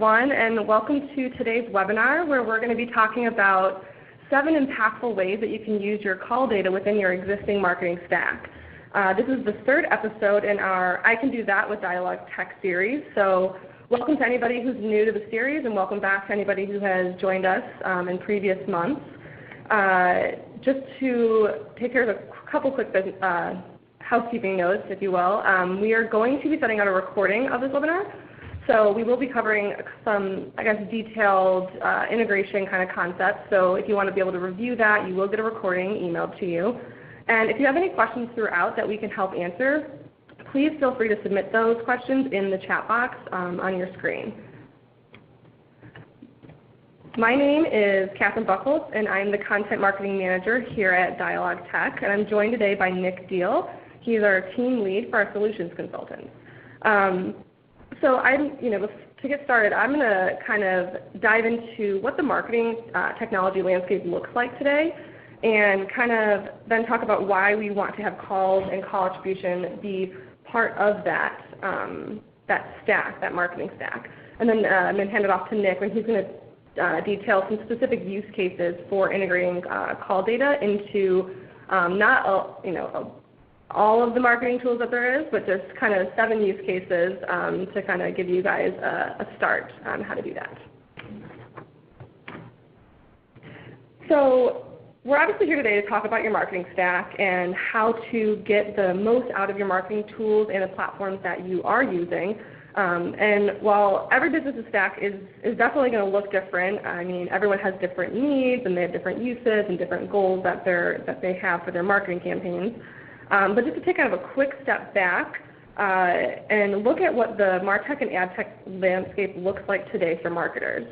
everyone, and welcome to today's webinar where we're going to be talking about 7 impactful ways that you can use your call data within your existing marketing stack. This is the 3rd episode in our I Can Do That with DialogTech series. So welcome to anybody who's new to the series, and welcome back to anybody who has joined us in previous months. Just to take care of a couple quick housekeeping notes, if you will, we are going to be setting out a recording of this webinar. So we will be covering some, detailed integration kind of concepts. So if you want to be able to review that, you will get a recording emailed to you. And if you have any questions throughout that we can help answer, please feel free to submit those questions in the chat box on your screen. My name is Catherine Buckles, and I'm the Content Marketing Manager here at DialogTech. And I'm joined today by Nick Deal. He's our team lead for our solutions consultants. So to get started, I'm going to kind of dive into what the marketing technology landscape looks like today, and kind of then talk about why we want to have calls and call attribution be part of that stack, that marketing stack. And then I'm going to hand it off to Nick, and he's going to detail some specific use cases for integrating call data into not all of the marketing tools that there is, but just kind of 7 use cases to kind of give you guys a start on how to do that. So we're obviously here today to talk about your marketing stack and how to get the most out of your marketing tools and the platforms that you are using. And while every business's stack is definitely going to look different, I mean, everyone has different needs and they have different uses and different goals that they have for their marketing campaigns. But just to take kind of a quick step back and look at what the MarTech and AdTech landscape looks like today for marketers.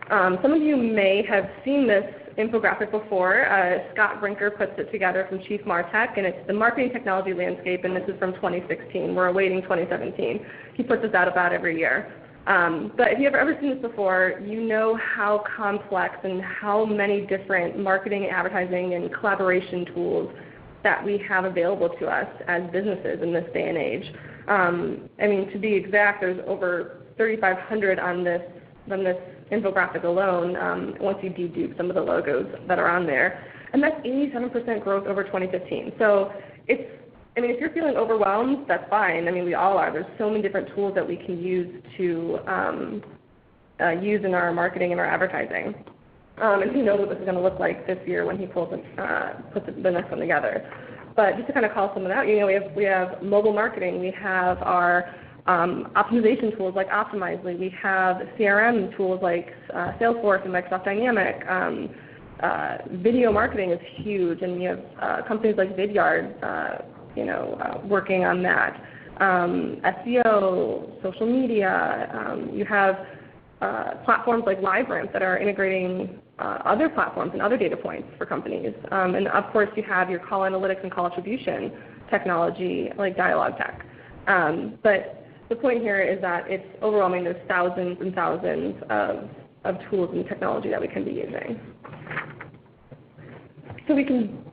Some of you may have seen this infographic before. Scott Brinker puts it together from Chief MarTech, and it's the marketing technology landscape, and this is from 2016. We're awaiting 2017. He puts this out about every year. But if you've ever seen this before, you know how complex and how many different marketing, advertising, and collaboration tools that we have available to us as businesses in this day and age. I mean, to be exact, there's over 3,500 on this infographic alone once you dedupe some of the logos that are on there. And that's 87% growth over 2015. So if you're feeling overwhelmed, that's fine. I mean, we all are. There's so many different tools that we can use to use in our marketing and our advertising. And who knows what this is going to look like this year when he puts the next one together. But just to kind of call some of that, we have mobile marketing. We have our optimization tools like Optimizely. We have CRM tools like Salesforce and Microsoft Dynamics. Video marketing is huge, and you have companies like Vidyard, working on that. SEO, social media. You have platforms like LiveRamp that are integrating other platforms and other data points for companies. And of course, you have your call analytics and call attribution technology like DialogTech. But the point here is that it's overwhelming. There's thousands and thousands of tools and technology that we can be using. So we can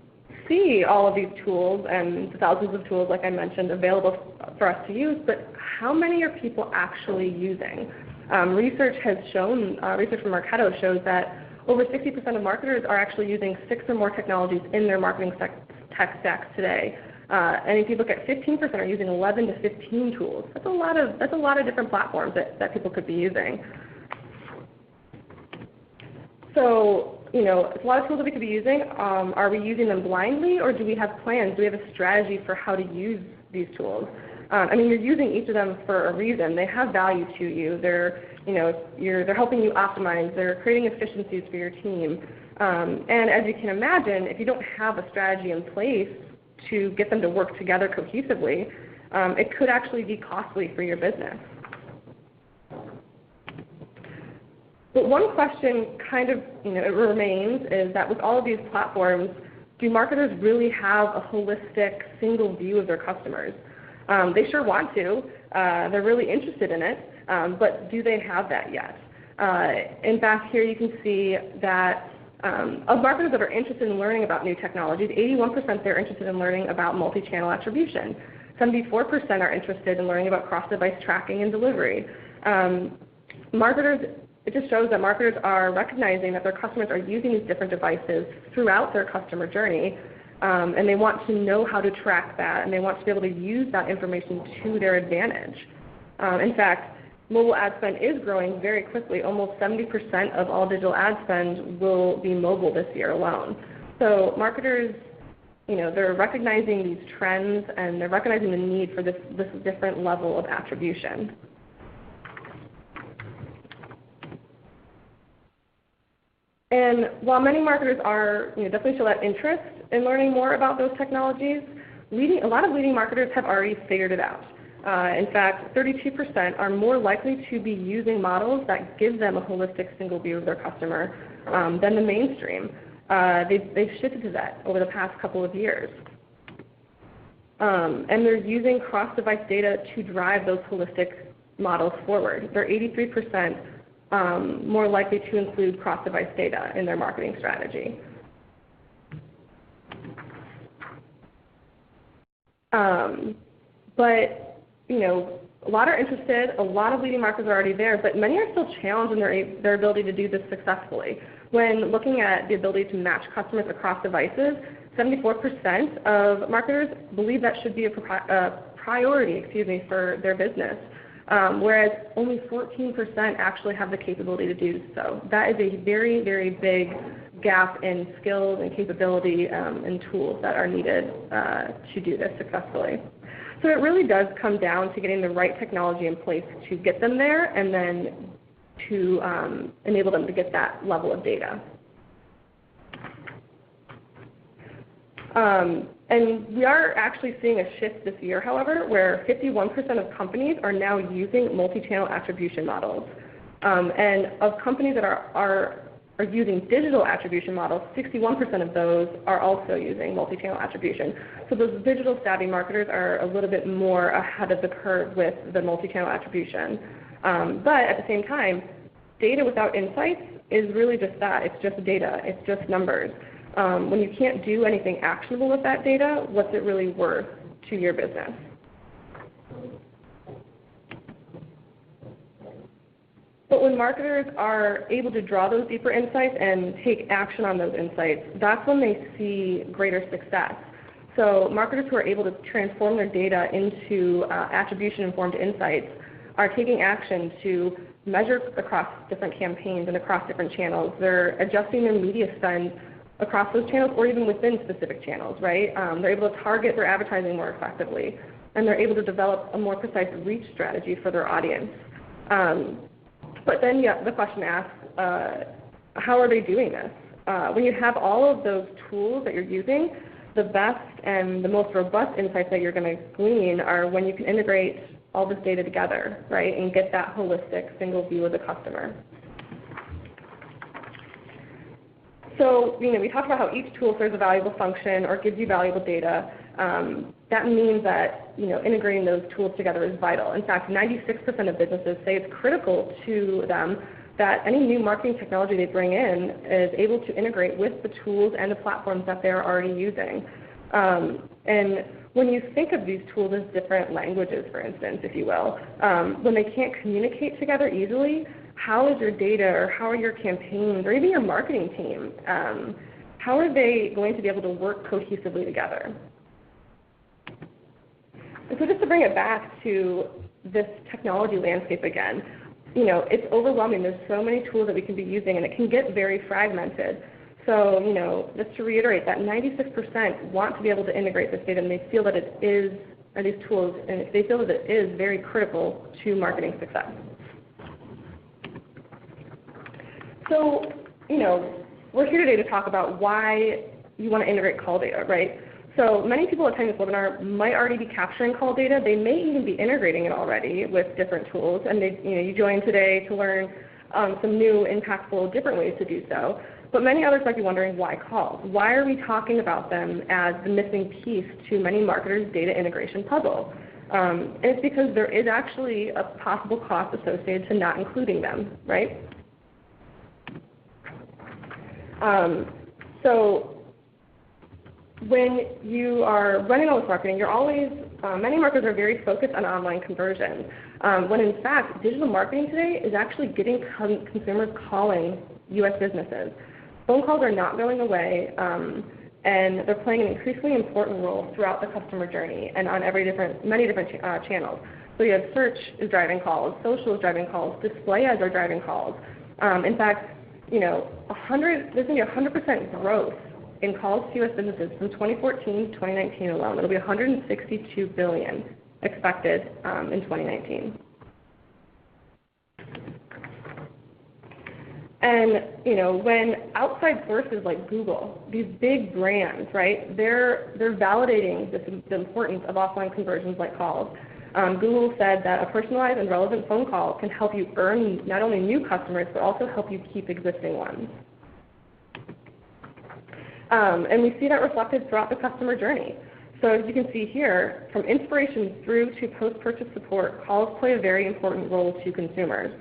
see all of these tools and the thousands of tools, like I mentioned, available for us to use, but how many are people actually using? Research has shown, research from Marketo shows that over 60% of marketers are actually using 6 or more technologies in their marketing tech stacks today. And if you look at 15% are using 11 to 15 tools. That's a lot of different platforms that people could be using. So, it's a lot of tools that we could be using. Are we using them blindly, or do we have plans? Do we have a strategy for how to use these tools? You're using each of them for a reason. They have value to you. They're helping you optimize. They're creating efficiencies for your team. And as you can imagine, if you don't have a strategy in place to get them to work together cohesively, it could actually be costly for your business. But one question it remains is that with all of these platforms, do marketers really have a holistic single view of their customers? They sure want to. They're really interested in it, but do they have that yet? In fact, here you can see that of marketers that are interested in learning about new technologies, 81% they're interested in learning about multi-channel attribution. 74% are interested in learning about cross-device tracking and delivery. It just shows that marketers are recognizing that their customers are using these different devices throughout their customer journey, and they want to know how to track that, and they want to be able to use that information to their advantage. In fact, mobile ad spend is growing very quickly. Almost 70% of all digital ad spend will be mobile this year alone. So marketers, they're recognizing these trends, and they're recognizing the need for this different level of attribution. And while many marketers are definitely show that interest in learning more about those technologies, a lot of leading marketers have already figured it out. In fact, 32% are more likely to be using models that give them a holistic single view of their customer than the mainstream. They've shifted to that over the past couple of years. And they're using cross-device data to drive those holistic models forward. They're 83% more likely to include cross-device data in their marketing strategy. But a lot are interested. A lot of leading marketers are already there, but many are still challenged in their ability to do this successfully. When looking at the ability to match customers across devices, 74% of marketers believe that should be a priority, for their business. Whereas only 14% actually have the capability to do so. That is a very, very big gap in skills and capability and tools that are needed to do this successfully. So it really does come down to getting the right technology in place to get them there, and then to enable them to get that level of data. And we are actually seeing a shift this year, however, where 51% of companies are now using multi-channel attribution models. And of companies that are using digital attribution models, 61% of those are also using multi-channel attribution. So those digital savvy marketers are a little bit more ahead of the curve with the multi-channel attribution. But at the same time, data without insights is really just that. It's just data. It's just numbers. When you can't do anything actionable with that data, what's it really worth to your business? But when marketers are able to draw those deeper insights and take action on those insights, that's when they see greater success. So marketers who are able to transform their data into attribution-informed insights are taking action to measure across different campaigns and across different channels. They're adjusting their media spend across those channels or even within specific channels, right? They're able to target their advertising more effectively, and they're able to develop a more precise reach strategy for their audience. But then the question asks, how are they doing this? When you have all of those tools that you're using, the best and the most robust insights that you're going to glean are when you can integrate all this data together, right, and get that holistic single view of the customer. So, we talked about how each tool serves a valuable function or gives you valuable data. That means that integrating those tools together is vital. In fact, 96% of businesses say it's critical to them that any new marketing technology they bring in is able to integrate with the tools and the platforms that they're already using. And when you think of these tools as different languages, for instance, if you will, when they can't communicate together easily, how is your data or how are your campaigns or even your marketing team, how are they going to be able to work cohesively together? And so just to bring it back to this technology landscape again, it's overwhelming. There's so many tools that we can be using, and it can get very fragmented. So, just to reiterate that 96% want to be able to integrate this data, and they feel that it is, or these tools, and they feel that it is very critical to marketing success. So, we're here today to talk about why you want to integrate call data, right? So many people attending this webinar might already be capturing call data. They may even be integrating it already with different tools, and you joined today to learn some new, impactful, different ways to do so. But many others might be wondering, why calls? Why are we talking about them as the missing piece to many marketers' data integration puzzle? And it's because there is actually a possible cost associated to not including them, right? when you are running all this marketing, you're always, many marketers are very focused on online conversions, when in fact, digital marketing today is actually getting consumers calling U.S. businesses. Phone calls are not going away, and they're playing an increasingly important role throughout the customer journey and on many different channels. So you have search is driving calls, social is driving calls, display ads are driving calls. In fact, there's going to be 100% growth in calls to U.S. businesses from 2014 to 2019 alone. It'll be 162 billion expected in 2019. And when outside sources like Google, these big brands, right, they're validating the importance of offline conversions like calls. Google said that a personalized and relevant phone call can help you earn not only new customers, but also help you keep existing ones. And we see that reflected throughout the customer journey. So as you can see here, from inspiration through to post-purchase support, calls play a very important role to consumers.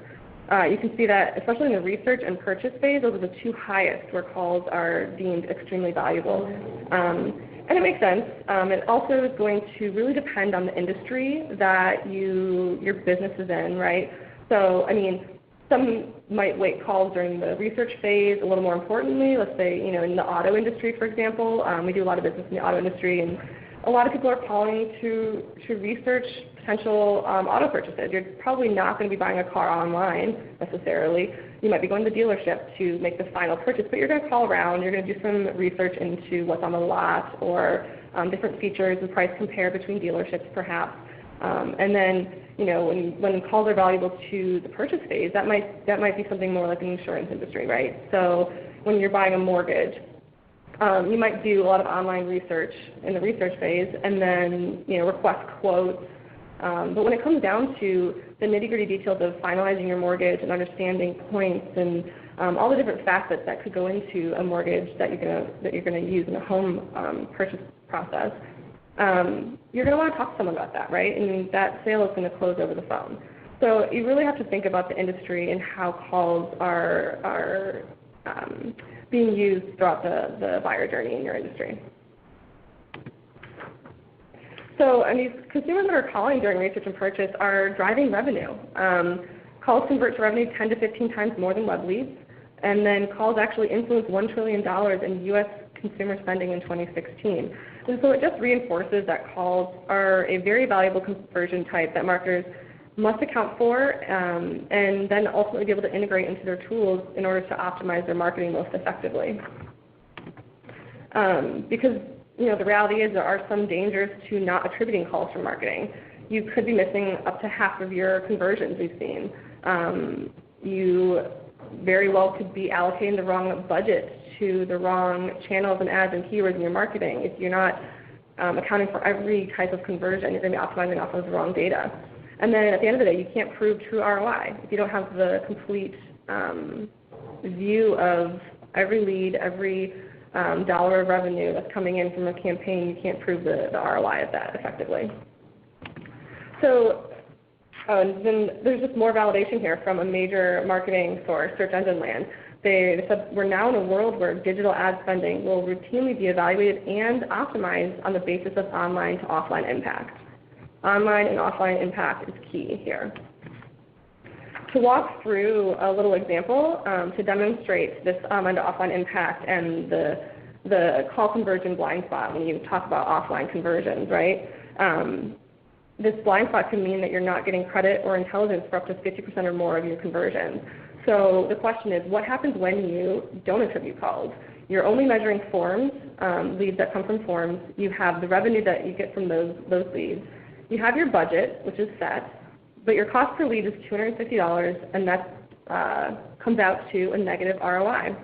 You can see that, especially in the research and purchase phase, those are the two highest where calls are deemed extremely valuable. And it makes sense. It also is going to really depend on the industry that your business is in, right? So, some might weight calls during the research phase a little more importantly. Let's say, in the auto industry, for example, we do a lot of business in the auto industry, and a lot of people are calling to research potential auto purchases. You're probably not going to be buying a car online necessarily. You might be going to the dealership to make the final purchase, but you're going to call around. You're going to do some research into what's on the lot or different features and price compare between dealerships perhaps. And then, when calls are valuable to the purchase phase, that might be something more like the insurance industry, right? So when you're buying a mortgage, you might do a lot of online research in the research phase and then request quotes. But when it comes down to the nitty-gritty details of finalizing your mortgage and understanding points and all the different facets that could go into a mortgage that you're going to use in a home purchase process, you're going to want to talk to someone about that, right? And that sale is going to close over the phone. So you really have to think about the industry and how calls are being used throughout the buyer journey in your industry. So, these consumers that are calling during research and purchase are driving revenue. Calls convert to revenue 10 to 15 times more than web leads, and then calls actually influence $1 trillion in U.S. consumer spending in 2016. And so it just reinforces that calls are a very valuable conversion type that marketers must account for and then ultimately be able to integrate into their tools in order to optimize their marketing most effectively. Because the reality is there are some dangers to not attributing calls from marketing. You could be missing up to half of your conversions we've seen. You very well could be allocating the wrong budget to the wrong channels and ads and keywords in your marketing. If you're not accounting for every type of conversion, you're going to be optimizing off of the wrong data. And then at the end of the day, you can't prove true ROI. If you don't have the complete view of every lead, every dollar of revenue that's coming in from a campaign, you can't prove the ROI of that effectively. So then there's just more validation here from a major marketing source, Search Engine Land. They said we're now in a world where digital ad spending will routinely be evaluated and optimized on the basis of online to offline impact. Online and offline impact is key here. To walk through a little example to demonstrate this online to offline impact and the call conversion blind spot when you talk about offline conversions, right? This blind spot can mean that you're not getting credit or intelligence for up to 50% or more of your conversions. So the question is, what happens when you don't attribute calls? You're only measuring forms, leads that come from forms. You have the revenue that you get from those leads. You have your budget, which is set, but your cost per lead is $250, and that comes out to a negative ROI.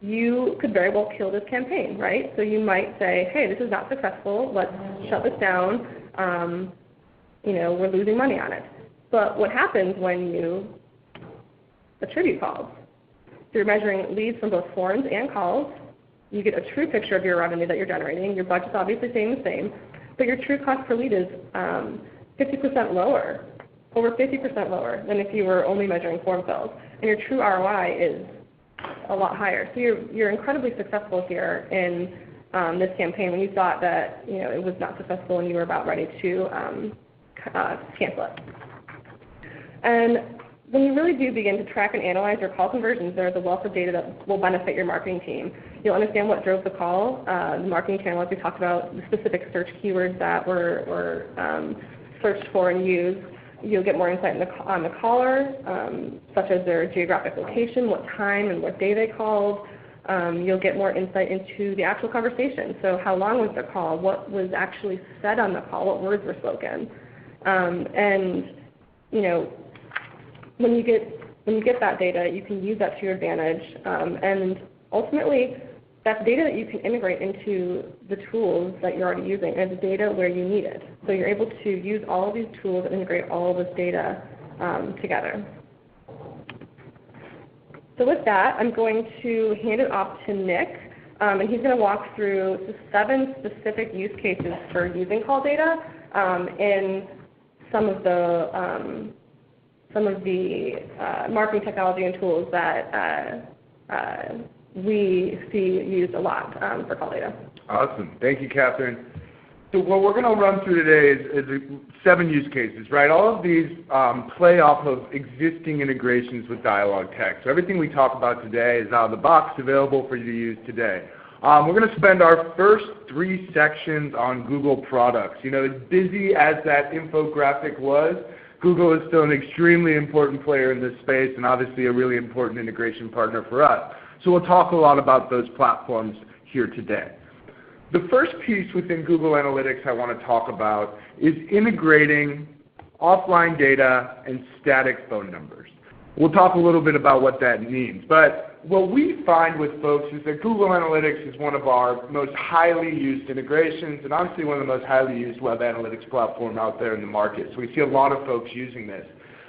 You could very well kill this campaign, right? So you might say, hey, this is not successful. Let's shut this down. We're losing money on it. But what happens when you attribute calls? So you're measuring leads from both forms and calls. You get a true picture of your revenue that you're generating. Your budget's obviously staying the same, but your true cost per lead is 50% lower, over 50% lower than if you were only measuring form fills. And your true ROI is a lot higher. So you're incredibly successful here in this campaign when you thought that it was not successful and you were about ready to cancel it. And when you really do begin to track and analyze your call conversions, there's a wealth of data that will benefit your marketing team. You'll understand what drove the call, the marketing channel, as we talked about, the specific search keywords that were searched for and used. You'll get more insight on the caller, such as their geographic location, what time and what day they called. You'll get more insight into the actual conversation. So how long was the call? What was actually said on the call? What words were spoken? And when you get that data, you can use that to your advantage, and ultimately, that's data that you can integrate into the tools that you're already using, and it's data where you need it. So you're able to use all of these tools and integrate all of this data together. So with that, I'm going to hand it off to Nick, and he's going to walk through the 7 specific use cases for using call data in some of the marketing technology and tools that we see used a lot for call data. Awesome. Thank you, Catherine. So what we're going to run through today is 7 use cases, right? All of these play off of existing integrations with DialogTech. So everything we talk about today is out of the box, available for you to use today. We're going to spend our first 3 sections on Google products. As busy as that infographic was, Google is still an extremely important player in this space and obviously a really important integration partner for us. So we'll talk a lot about those platforms here today. The first piece within Google Analytics I want to talk about is integrating offline data and static phone numbers. We'll talk a little bit about what that means. But what we find with folks is that Google Analytics is one of our most highly used integrations and obviously one of the most highly used web analytics platform out there in the market. So we see a lot of folks using this.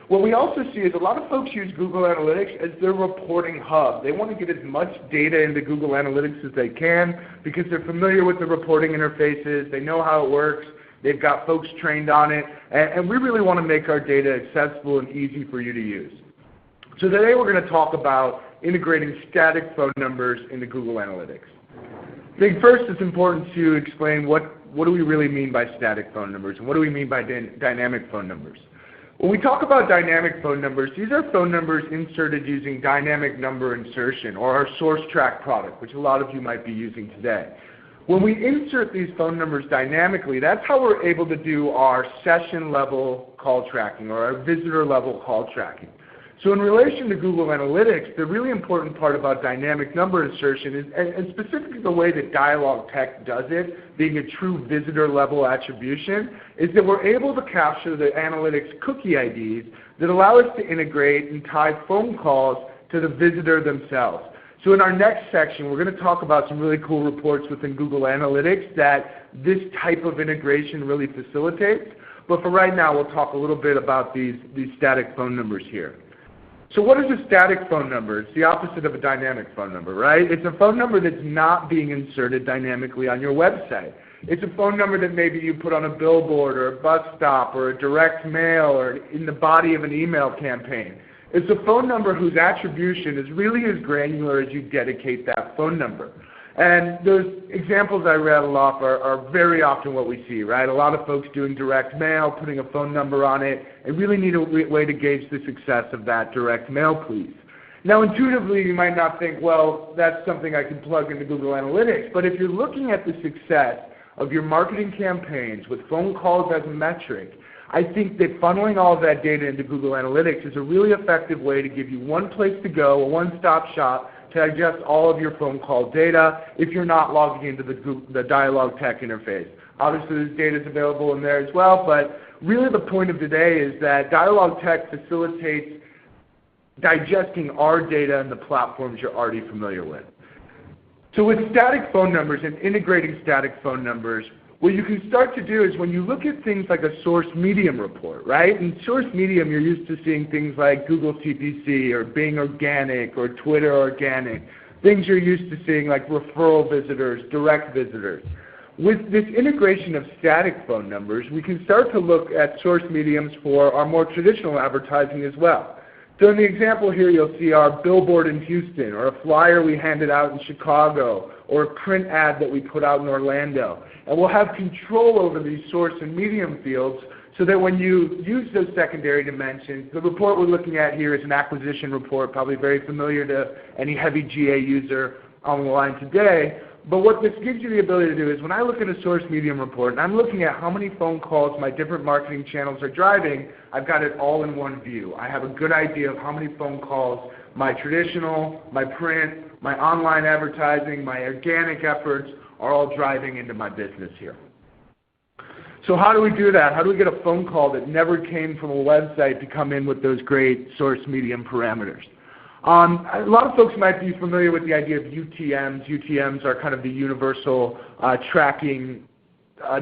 What we also see is a lot of folks use Google Analytics as their reporting hub. They want to get as much data into Google Analytics as they can because they're familiar with the reporting interfaces. They know how it works. They've got folks trained on it. And we really want to make our data accessible and easy for you to use. So today we're going to talk about integrating static phone numbers into Google Analytics. I think first it's important to explain what do we really mean by static phone numbers and what do we mean by dynamic phone numbers. When we talk about dynamic phone numbers, these are phone numbers inserted using dynamic number insertion or our source track product, which a lot of you might be using today. When we insert these phone numbers dynamically, that's how we're able to do our session level call tracking or our visitor level call tracking. So in relation to Google Analytics, the really important part about dynamic number insertion is, and specifically the way that DialogTech does it, being a true visitor level attribution, is that we're able to capture the analytics cookie IDs that allow us to integrate and tie phone calls to the visitor themselves. So in our next section, we're going to talk about some really cool reports within Google Analytics that this type of integration really facilitates. But for right now, we'll talk a little bit about these static phone numbers here. So what is a static phone number? It's the opposite of a dynamic phone number, right? It's a phone number that's not being inserted dynamically on your website. It's a phone number that maybe you put on a billboard or a bus stop or a direct mail or in the body of an email campaign. It's a phone number whose attribution is really as granular as you dedicate that phone number. And those examples I rattled off are very often what we see, right? A lot of folks doing direct mail, putting a phone number on it, and really need a way to gauge the success of that direct mail, please. Now, intuitively, you might not think, well, that's something I can plug into Google Analytics. But if you're looking at the success of your marketing campaigns with phone calls as a metric, I think that funneling all of that data into Google Analytics is a really effective way to give you one place to go, a one-stop shop, to digest all of your phone call data if you're not logging into the DialogTech interface. Obviously, this data is available in there as well, but really the point of today is that DialogTech facilitates digesting our data and the platforms you're already familiar with. So with static phone numbers and integrating static phone numbers, what you can start to do is when you look at things like a source medium report, right? In source medium, you're used to seeing things like Google CPC or Bing Organic or Twitter Organic, things you're used to seeing like referral visitors, direct visitors. With this integration of static phone numbers, we can start to look at source mediums for our more traditional advertising as well. So in the example here, you'll see our billboard in Houston, or a flyer we handed out in Chicago, or a print ad that we put out in Orlando. And we'll have control over these source and medium fields so that when you use those secondary dimensions, the report we're looking at here is an acquisition report, probably very familiar to any heavy GA user on the line today. But what this gives you the ability to do is when I look at a source medium report and I'm looking at how many phone calls my different marketing channels are driving, I've got it all in one view. I have a good idea of how many phone calls my traditional, my print, my online advertising, my organic efforts are all driving into my business here. So how do we do that? How do we get a phone call that never came from a website to come in with those great source medium parameters? A lot of folks might be familiar with the idea of UTMs. UTMs are kind of the universal tracking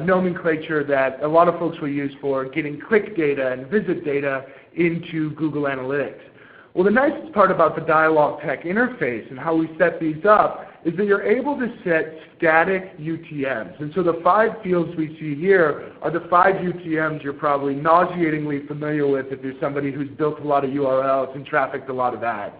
nomenclature that a lot of folks will use for getting click data and visit data into Google Analytics. Well, the nicest part about the DialogTech interface and how we set these up is that you're able to set static UTMs. And so the 5 fields we see here are the 5 UTMs you're probably nauseatingly familiar with if you're somebody who's built a lot of URLs and trafficked a lot of ads.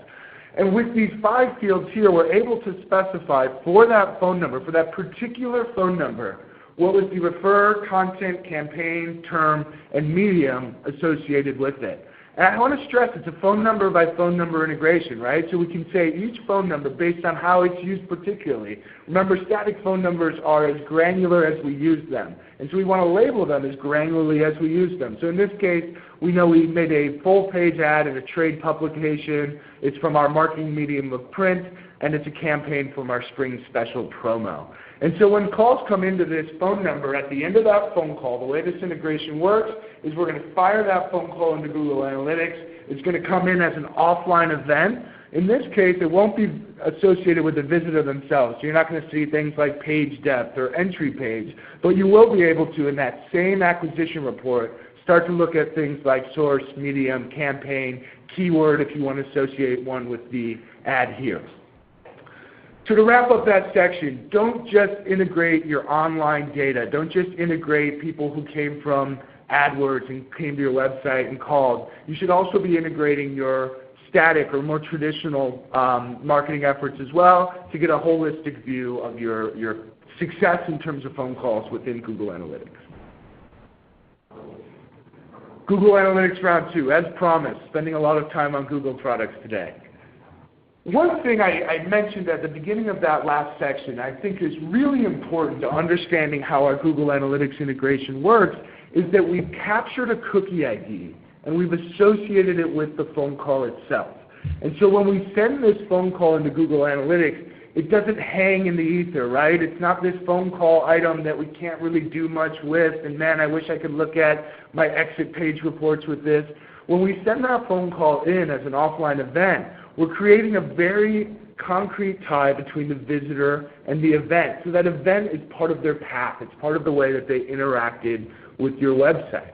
And with these 5 fields here, we're able to specify for that phone number, for that particular phone number, what was the refer, content, campaign, term, and medium associated with it. And I want to stress it's a phone number by phone number integration, right? So we can say each phone number based on how it's used particularly. Remember, static phone numbers are as granular as we use them. And so we want to label them as granularly as we use them. So in this case, we know we made a full-page ad in a trade publication. It's from our marketing medium of print, and it's a campaign from our spring special promo. And so when calls come into this phone number, at the end of that phone call, the way this integration works is we're going to fire that phone call into Google Analytics. It's going to come in as an offline event. In this case, it won't be associated with the visitor themselves. So you're not going to see things like page depth or entry page, but you will be able to, in that same acquisition report, start to look at things like source, medium, campaign, keyword if you want to associate one with the ad here. So to wrap up that section, don't just integrate your online data. Don't just integrate people who came from AdWords and came to your website and called. You should also be integrating your static or more traditional marketing efforts as well to get a holistic view of your success in terms of phone calls within Google Analytics. Google Analytics Round 2, as promised, spending a lot of time on Google products today. One thing I mentioned at the beginning of that last section I think is really important to understanding how our Google Analytics integration works is that we've captured a cookie ID and we've associated it with the phone call itself. And so when we send this phone call into Google Analytics, it doesn't hang in the ether, right? It's not this phone call item that we can't really do much with, and man, I wish I could look at my exit page reports with this. When we send that phone call in as an offline event, we're creating a very concrete tie between the visitor and the event. So that event is part of their path. It's part of the way that they interacted with your website.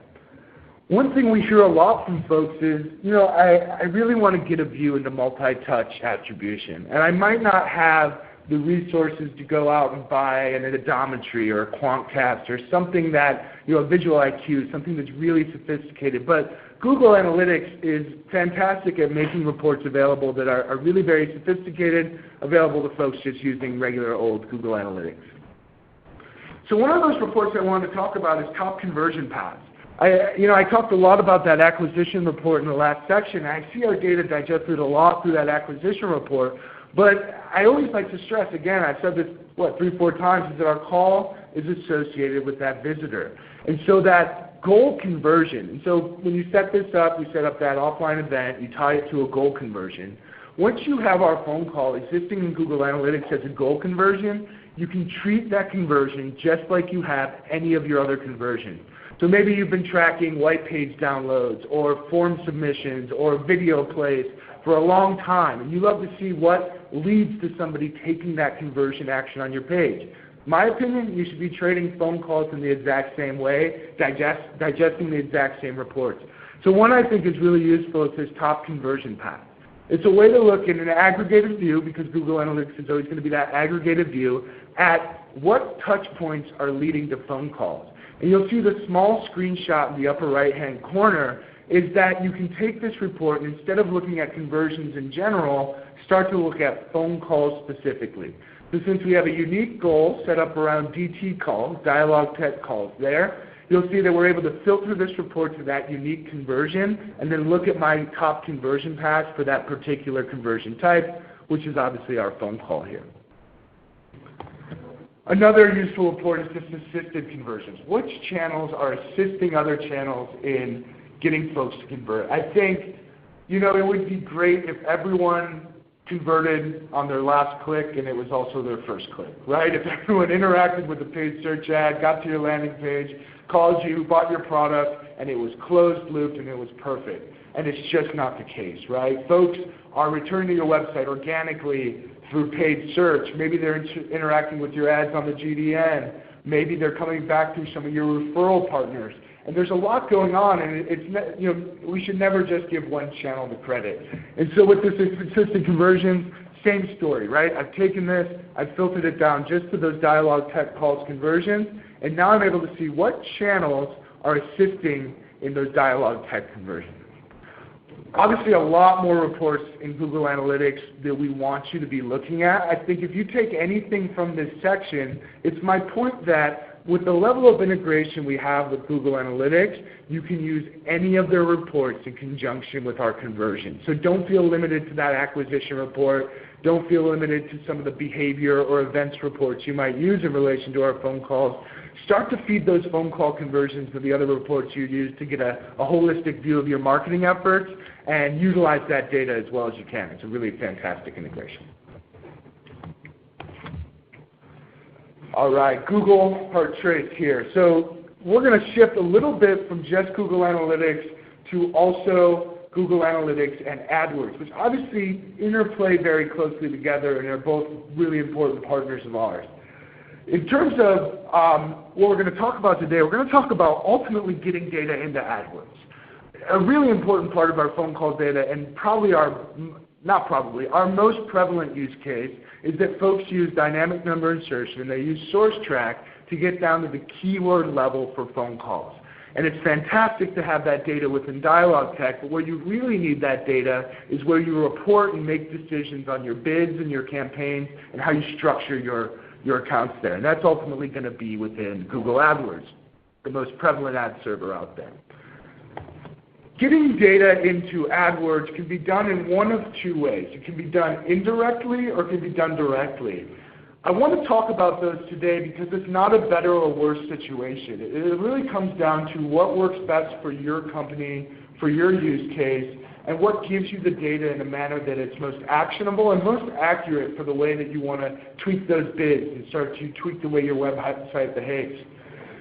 One thing we hear a lot from folks is, I really want to get a view into multi-touch attribution, and I might not have the resources to go out and buy an odometry or a Quantcast or something that, a visual IQ, something that's really sophisticated. But Google Analytics is fantastic at making reports available that are really very sophisticated, available to folks just using regular old Google Analytics. So one of those reports I wanted to talk about is top conversion paths. I talked a lot about that acquisition report in the last section. I see our data digested a lot through that acquisition report, but I always like to stress, again, I've said this, 3-4 times, is that our call is associated with that visitor. And so that goal conversion, and so when you set this up, you set up that offline event, you tie it to a goal conversion. Once you have our phone call existing in Google Analytics as a goal conversion, you can treat that conversion just like you have any of your other conversions. So maybe you've been tracking white page downloads or form submissions or video plays for a long time, and you love to see what leads to somebody taking that conversion action on your page. My opinion, you should be trading phone calls in the exact same way, digesting the exact same reports. So one I think is really useful is this top conversion path. It's a way to look in an aggregated view, because Google Analytics is always going to be that aggregated view, at what touch points are leading to phone calls. And you'll see the small screenshot in the upper right-hand corner is that you can take this report and instead of looking at conversions in general, start to look at phone calls specifically. So since we have a unique goal set up around DT calls, DialogTech calls there, you'll see that we're able to filter this report to that unique conversion and then look at my top conversion paths for that particular conversion type, which is obviously our phone call here. Another useful report is just assisted conversions. Which channels are assisting other channels in getting folks to convert? I think, it would be great if everyone converted on their last click and it was also their first click, right? If everyone interacted with the paid search ad, got to your landing page, called you, bought your product, and it was closed looped and it was perfect. And it's just not the case, right? Folks are returning to your website organically through paid search. Maybe they're interacting with your ads on the GDN. Maybe they're coming back through some of your referral partners. And there's a lot going on, and we should never just give one channel the credit. And so with this assisted conversions, same story, right? I've taken this, I've filtered it down just to those DialogTech calls conversions, and now I'm able to see what channels are assisting in those DialogTech conversions. Obviously, a lot more reports in Google Analytics that we want you to be looking at. I think if you take anything from this section, it's my point that with the level of integration we have with Google Analytics, you can use any of their reports in conjunction with our conversion. So don't feel limited to that acquisition report. Don't feel limited to some of the behavior or events reports you might use in relation to our phone calls. Start to feed those phone call conversions to the other reports you use to get a holistic view of your marketing efforts and utilize that data as well as you can. It's a really fantastic integration. All right, Google Heart Trace here. So we're going to shift a little bit from just Google Analytics to also Google Analytics and AdWords, which obviously interplay very closely together and are both really important partners of ours. In terms of what we're going to talk about today, we're going to talk about ultimately getting data into AdWords. A really important part of our phone call data, and probably our most prevalent use case is that folks use dynamic number insertion and they use SourceTrack to get down to the keyword level for phone calls. And it's fantastic to have that data within DialogTech, but where you really need that data is where you report and make decisions on your bids and your campaigns and how you structure your accounts there. And that's ultimately going to be within Google AdWords, the most prevalent ad server out there. Getting data into AdWords can be done in one of two ways. It can be done indirectly or it can be done directly. I want to talk about those today because it's not a better or worse situation. It really comes down to what works best for your company, for your use case, and what gives you the data in a manner that it's most actionable and most accurate for the way that you want to tweak those bids and start to tweak the way your website behaves.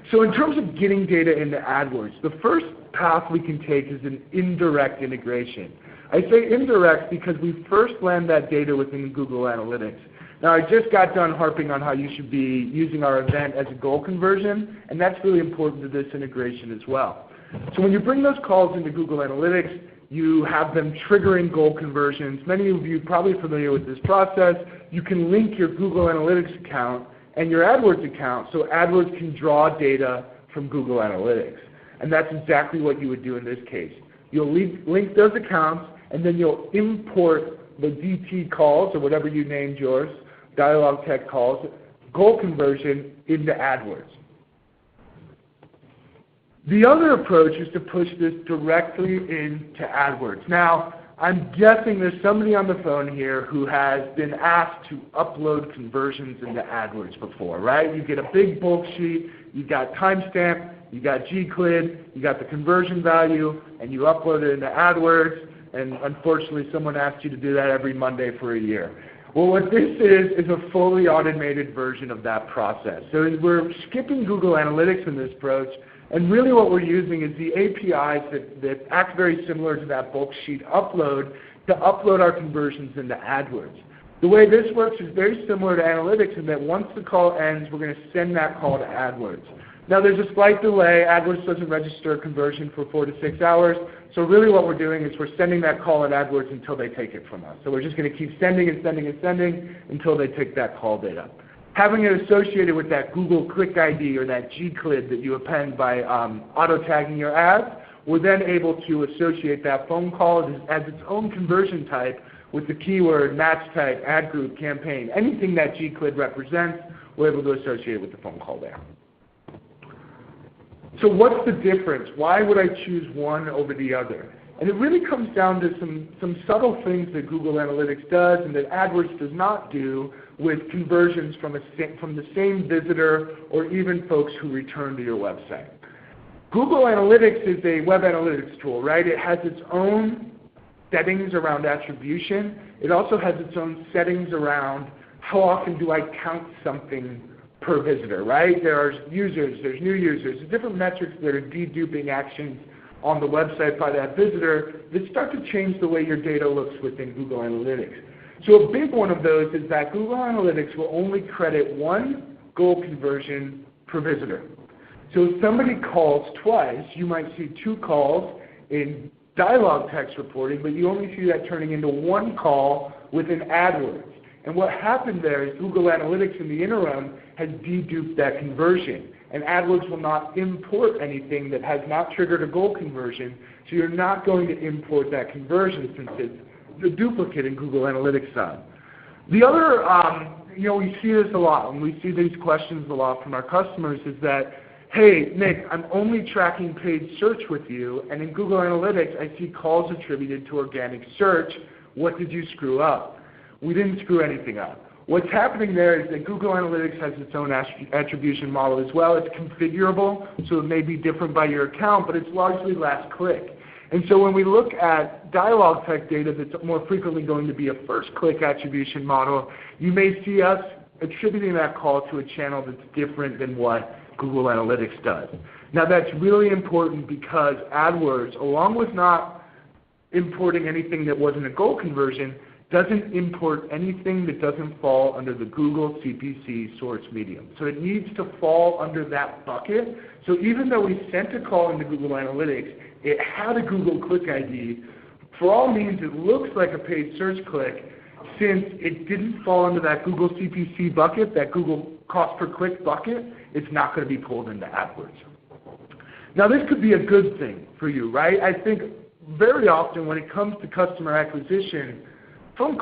So in terms of getting data into AdWords, the first path we can take is an indirect integration. I say indirect because we first land that data within Google Analytics. Now I just got done harping on how you should be using our event as a goal conversion, and that's really important to this integration as well. So when you bring those calls into Google Analytics, you have them triggering goal conversions. Many of you are probably familiar with this process. You can link your Google Analytics account and your AdWords account so AdWords can draw data from Google Analytics. And that's exactly what you would do in this case. You'll link those accounts and then you'll import the DT calls or whatever you named yours, DialogTech calls, goal conversion into AdWords. The other approach is to push this directly into AdWords. Now, I'm guessing there's somebody on the phone here who has been asked to upload conversions into AdWords before, right? You get a big bulk sheet, you got timestamp, you got gclid, you got the conversion value, and you upload it into AdWords, and unfortunately someone asked you to do that every Monday for a year. Well, what this is a fully automated version of that process. So we're skipping Google Analytics in this approach, and really what we're using is the APIs that act very similar to that bulk sheet upload to upload our conversions into AdWords. The way this works is very similar to analytics in that once the call ends, we're going to send that call to AdWords. Now there's a slight delay. AdWords doesn't register a conversion for 4 to 6 hours. So really what we're doing is we're sending that call at AdWords until they take it from us. So we're just going to keep sending and sending and sending until they take that call data. Having it associated with that Google Click ID or that gclid that you append by auto-tagging your ads we're then able to associate that phone call as its own conversion type with the keyword, match type, ad group, campaign. Anything that gclid represents, we're able to associate with the phone call there. So what's the difference? Why would I choose one over the other? And it really comes down to some subtle things that Google Analytics does and that AdWords does not do with conversions from the same visitor or even folks who return to your website. Google Analytics is a web analytics tool, right? It has its own settings around attribution. It also has its own settings around how often do I count something per visitor, right? There are users, there's new users, there's different metrics that are deduping actions on the website by that visitor that start to change the way your data looks within Google Analytics. So a big one of those is that Google Analytics will only credit one goal conversion per visitor. So if somebody calls twice, you might see 2 calls in DialogTech reporting, but you only see that turning into 1 call within AdWords. And what happened there is Google Analytics in the interim has deduped that conversion. And AdWords will not import anything that has not triggered a goal conversion, so you're not going to import that conversion since it's the duplicate in Google Analytics side. The other, we see this a lot, and we see these questions a lot from our customers is that, hey, Nick, I'm only tracking paid search with you, and in Google Analytics I see calls attributed to organic search. What did you screw up? We didn't screw anything up. What's happening there is that Google Analytics has its own attribution model as well. It's configurable, so it may be different by your account, but it's largely last click. And so when we look at DialogTech data that's more frequently going to be a first click attribution model, you may see us attributing that call to a channel that's different than what Google Analytics does. Now that's really important because AdWords, along with not importing anything that wasn't a goal conversion, doesn't import anything that doesn't fall under the Google CPC source medium. So it needs to fall under that bucket. So even though we sent a call into Google Analytics, it had a Google Click ID. For all means, it looks like a paid search click. Since it didn't fall into that Google CPC bucket, that Google cost per click bucket, it's not going to be pulled into AdWords. Now this could be a good thing for you, right? I think very often when it comes to customer acquisition, 2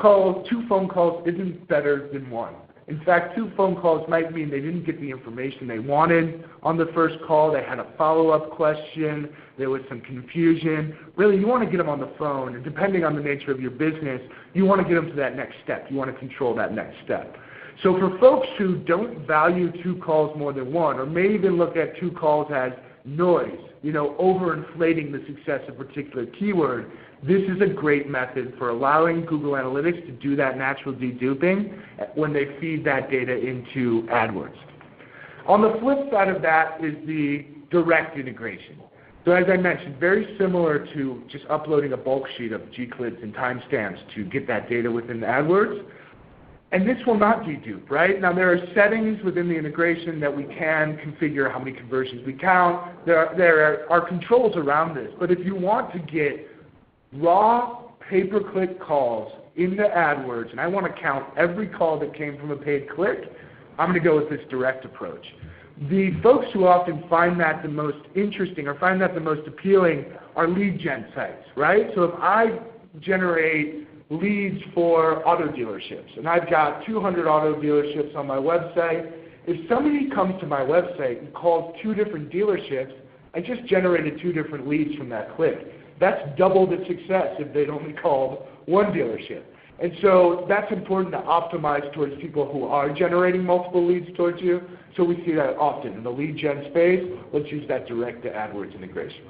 phone calls isn't better than 1. In fact, 2 phone calls might mean they didn't get the information they wanted on the first call. They had a follow-up question. There was some confusion. Really, you want to get them on the phone, and depending on the nature of your business, you want to get them to that next step. You want to control that next step. So for folks who don't value 2 calls more than 1, or may even look at 2 calls as noise, overinflating the success of a particular keyword, this is a great method for allowing Google Analytics to do that natural deduping when they feed that data into AdWords. On the flip side of that is the direct integration. So as I mentioned, very similar to just uploading a bulk sheet of gclids and timestamps to get that data within AdWords. And this will not dedupe, right? Now there are settings within the integration that we can configure how many conversions we count. There are controls around this. But if you want to get raw pay-per-click calls into AdWords, and I want to count every call that came from a paid click, I'm going to go with this direct approach. The folks who often find that the most interesting or find that the most appealing are lead gen sites, right? So if I generate leads for auto dealerships, and I've got 200 auto dealerships on my website, if somebody comes to my website and calls 2 different dealerships, I just generated 2 different leads from that click. That's double the success if they'd only called 1 dealership. And so that's important to optimize towards people who are generating multiple leads towards you. So we see that often in the lead gen space. Let's use that direct to AdWords integration.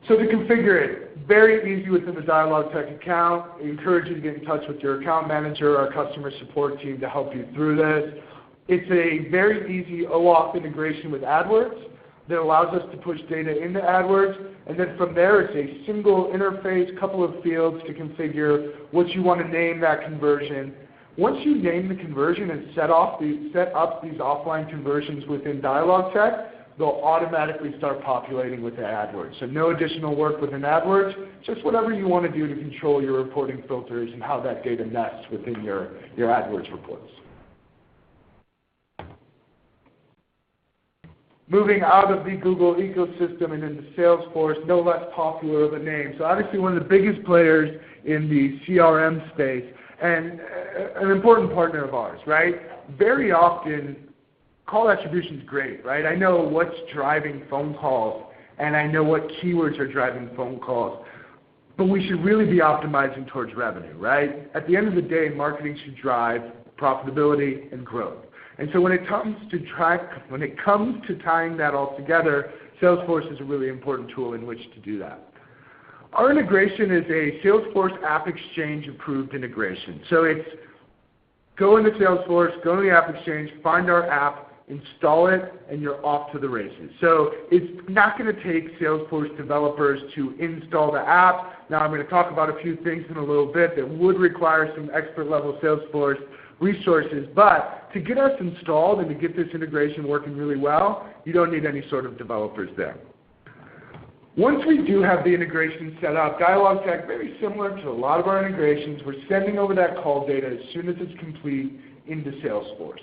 So to configure it, very easy within the DialogTech account. I encourage you to get in touch with your account manager or customer support team to help you through this. It's a very easy OAuth integration with AdWords that allows us to push data into AdWords, and then from there it's a single interface, couple of fields to configure what you want to name that conversion. Once you name the conversion and set up these offline conversions within DialogTech, they'll automatically start populating within AdWords. So no additional work within AdWords, just whatever you want to do to control your reporting filters and how that data nests within your AdWords reports. moving out of the Google ecosystem and into Salesforce, no less popular of a name. So obviously one of the biggest players in the CRM space and an important partner of ours, right? Very often, call attribution is great, right? I know what's driving phone calls and I know what keywords are driving phone calls. But we should really be optimizing towards revenue, right? At the end of the day, marketing should drive profitability and growth. And so when it comes to tying that all together, Salesforce is a really important tool in which to do that. Our integration is a Salesforce App Exchange approved integration. So it's go into Salesforce, go to the App Exchange, find our app, install it, and you're off to the races. So it's not going to take Salesforce developers to install the app. Now I'm going to talk about a few things in a little bit that would require some expert level Salesforce resources, but to get us installed and to get this integration working really well, you don't need any sort of developers there. Once we do have the integration set up, DialogTech, very similar to a lot of our integrations, we're sending over that call data as soon as it's complete into Salesforce.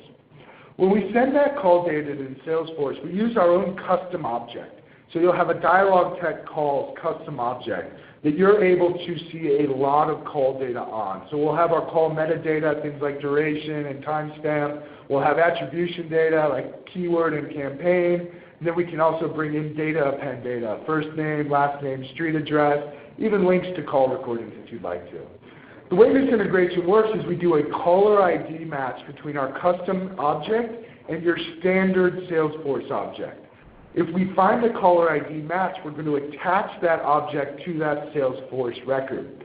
When we send that call data in Salesforce, we use our own custom object. So you'll have a DialogTech calls custom object that you're able to see a lot of call data on. So we'll have our call metadata, things like duration and timestamp. We'll have attribution data like keyword and campaign. And then we can also bring in data append data, first name, last name, street address, even links to call recordings if you'd like to. The way this integration works is we do a caller ID match between our custom object and your standard Salesforce object. If we find a caller ID match, we're going to attach that object to that Salesforce record.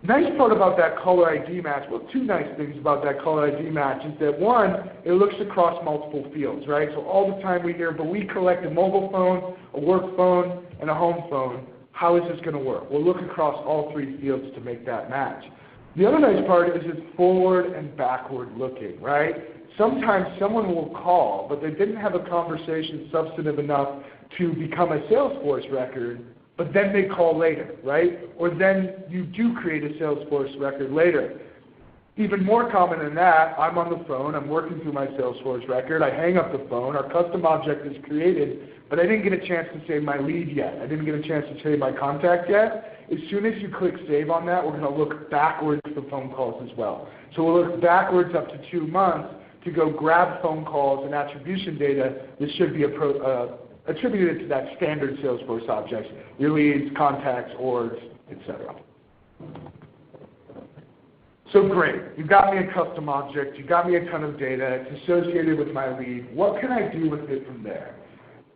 Nice part about that caller ID match, well, two nice things about that caller ID match is that one, it looks across multiple fields, right? So all the time we hear, but we collect a mobile phone, a work phone, and a home phone. How is this going to work? We'll look across all three fields to make that match. The other nice part is it's forward and backward looking, right? Sometimes someone will call, but they didn't have a conversation substantive enough to become a Salesforce record, but then they call later, right? Or then you do create a Salesforce record later. Even more common than that, I'm on the phone, I'm working through my Salesforce record, I hang up the phone, our custom object is created, but I didn't get a chance to save my lead yet. I didn't get a chance to save my contact yet. As soon as you click save on that, we're going to look backwards for phone calls as well. So we'll look backwards up to 2 months to go grab phone calls and attribution data that should be attributed to that standard Salesforce object, your leads, contacts, orgs, etc. So great, you got me a custom object, you got me a ton of data, it's associated with my lead. What can I do with it from there?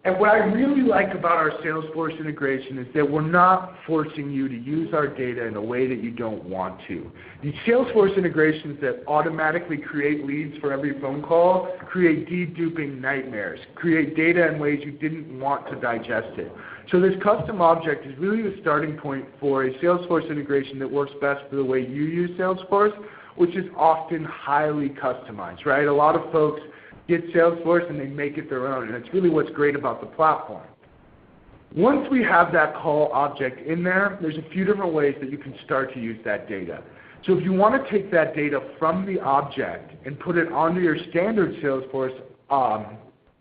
And what I really like about our Salesforce integration is that we're not forcing you to use our data in a way that you don't want to. These Salesforce integrations that automatically create leads for every phone call create deduping nightmares, create data in ways you didn't want to digest it. So this custom object is really the starting point for a Salesforce integration that works best for the way you use Salesforce, which is often highly customized, right? A lot of folks get Salesforce and they make it their own, and it's really what's great about the platform. Once we have that call object in there, there's a few different ways that you can start to use that data. So if you want to take that data from the object and put it onto your standard Salesforce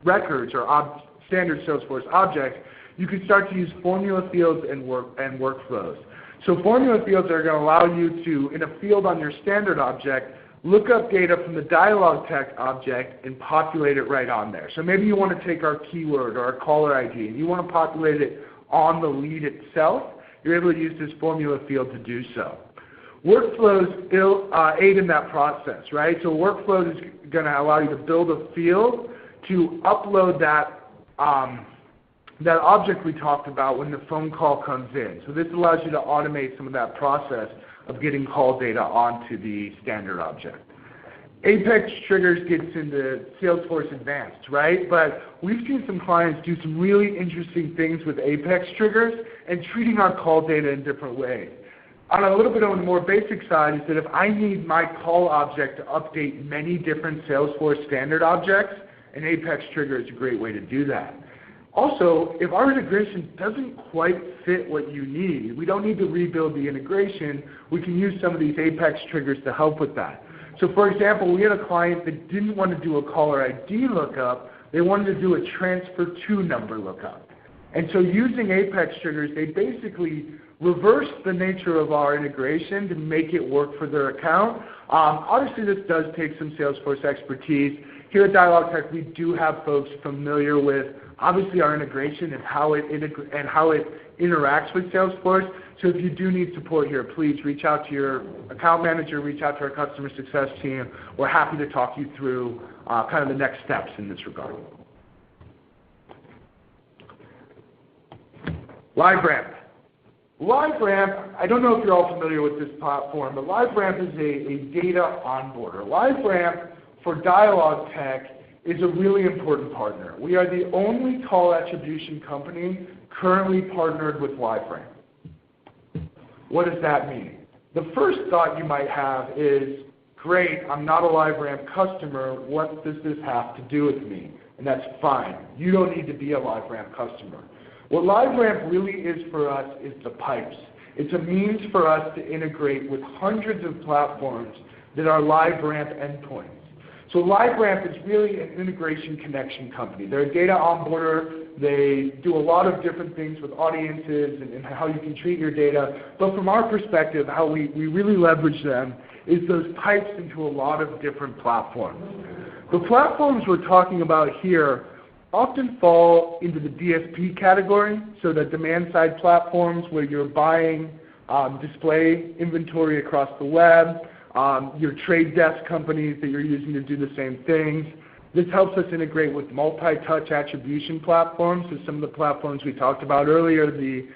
records or standard Salesforce objects, you can start to use formula fields and workflows. So formula fields are going to allow you to, in a field on your standard object, look up data from the DialogTech object and populate it right on there. So maybe you want to take our keyword or our caller ID and you want to populate it on the lead itself. You're able to use this formula field to do so. Workflows aid in that process, right? So workflow is going to allow you to build a field to upload that object we talked about when the phone call comes in. So this allows you to automate some of that process of getting call data onto the standard object. Apex triggers gets into Salesforce Advanced, right? But we've seen some clients do some really interesting things with Apex triggers and treating our call data in different ways. On a little bit on the more basic side is that if I need my call object to update many different Salesforce standard objects, an Apex trigger is a great way to do that. Also, if our integration doesn't quite fit what you need, we don't need to rebuild the integration, we can use some of these Apex triggers to help with that. So for example, we had a client that didn't want to do a caller ID lookup. They wanted to do a transfer to number lookup. And so using Apex triggers, they basically reversed the nature of our integration to make it work for their account. Obviously, this does take some Salesforce expertise. Here at DialogTech, we do have folks familiar with obviously our integration and how it interacts with Salesforce. So if you do need support here, please reach out to your account manager, reach out to our customer success team. We're happy to talk you through kind of the next steps in this regard. LiveRamp. LiveRamp, I don't know if you're all familiar with this platform, but LiveRamp is a data onboarder. LiveRamp for DialogTech is a really important partner. We are the only call attribution company currently partnered with LiveRamp. What does that mean? The first thought you might have is, great, I'm not a LiveRamp customer, what does this have to do with me? And that's fine. You don't need to be a LiveRamp customer. What LiveRamp really is for us is the pipes. It's a means for us to integrate with hundreds of platforms that are LiveRamp endpoints. So LiveRamp is really an integration connection company. They're a data onboarder. They do a lot of different things with audiences and how you can treat your data. But from our perspective, how we really leverage them is those pipes into a lot of different platforms. The platforms we're talking about here often fall into the DSP category, so the demand-side platforms where you're buying display inventory across the web, your trade desk companies that you're using to do the same things. This helps us integrate with multi-touch attribution platforms, so some of the platforms we talked about earlier, the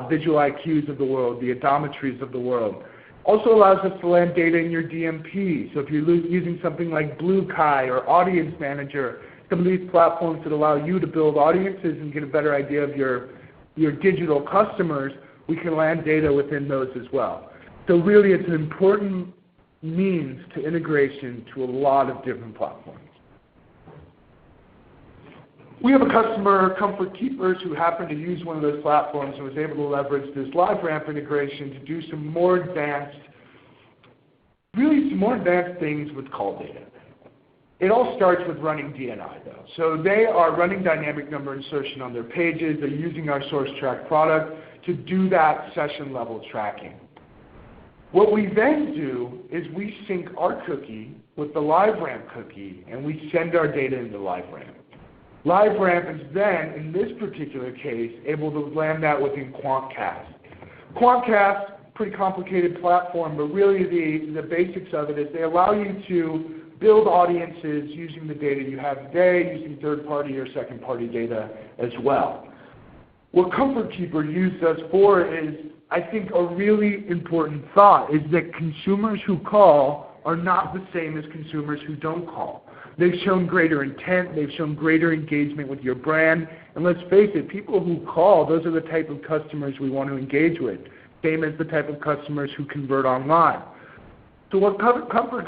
Visual IQs of the world, the Odometries of the world. Also allows us to land data in your DMP, so if you're using something like BlueKai or Audience Manager, some of these platforms that allow you to build audiences and get a better idea of your digital customers, we can land data within those as well. So really it's an important means to integration to a lot of different platforms. We have a customer, Comfort Keepers, who happened to use one of those platforms and was able to leverage this LiveRamp integration to do some more advanced things with call data. It all starts with running DNI though. So they are running dynamic number insertion on their pages. They're using our SourceTrack product to do that session level tracking. What we then do is we sync our cookie with the LiveRamp cookie and we send our data into LiveRamp. LiveRamp is then, in this particular case, able to land that within QuantCast. QuantCast, pretty complicated platform, but really the basics of it is they allow you to build audiences using the data you have today, using third-party or second-party data as well. What Comfort Keeper used us for is, I think, a really important thought, is that consumers who call are not the same as consumers who don't call. They've shown greater intent, they've shown greater engagement with your brand, and let's face it, people who call, those are the type of customers we want to engage with, same as the type of customers who convert online. So what Comfort